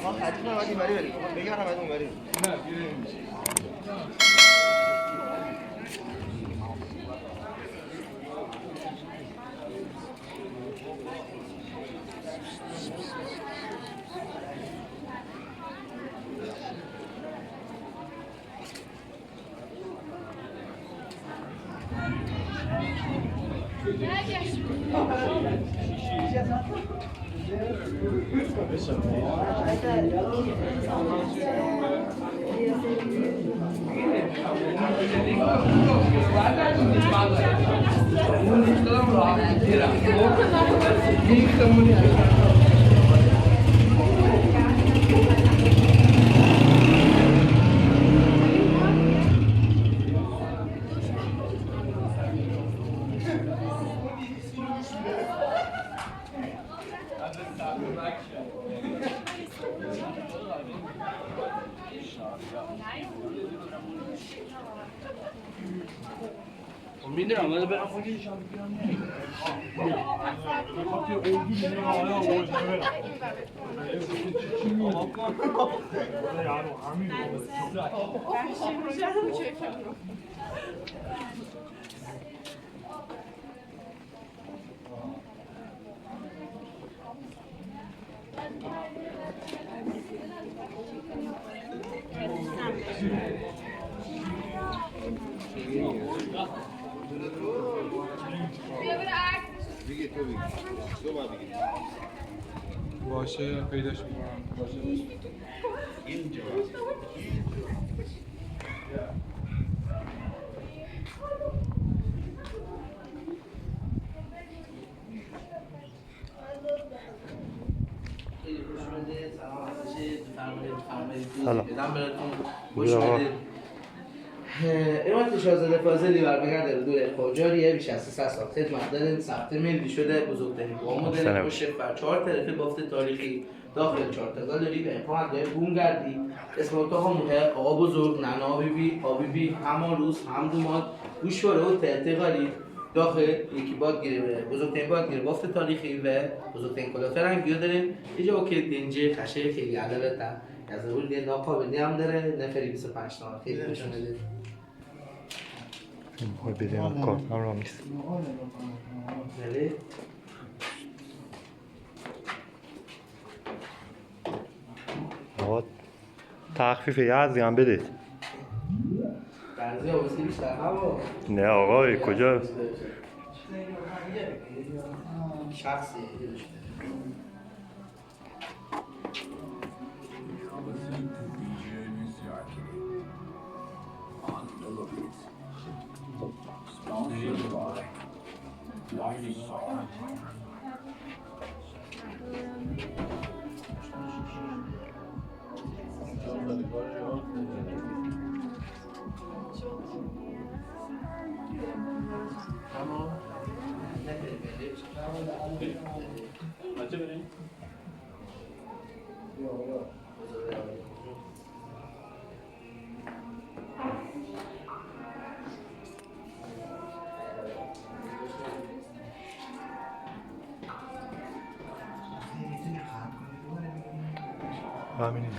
ما حتما باید اینوری بریم. بگم باید اونوری. نه بیریم. میدونم ولی برم خواهی شامپیون باشه پیداش میکنم باشه اینجا سلام. امارت شاهزاده فاضلی برمیگرده به دوره قاجاریه بیش از 300 سال خدمت داریم. ثبت ملی شده بزرگترین قوم داریم باشه بر 4 طرف بافت تاریخی داخل 4 تا گالری به امکان داره بومگردی اسم اتاق محق آقا بزرگ ننا بیبی آبیبی هماروس همدومات گوشواره و تحتیقالی داخل یکی بادگیره بزرگترین بادگیره بافت تاریخی و بزرگترین کلاه فرنگی داریم. اینجا با کلید دنجه خشه خیلی عدالت از اول دیگه ناقابلی هم داره نفری 25 تومن خیلی نشون میده. میخوای بدیم کار هم را نیست. بله. آقا تخفیف یه از هم بدید. برزی آبسی بیشتر هوا. نه آقا کجا؟ شخصی همینی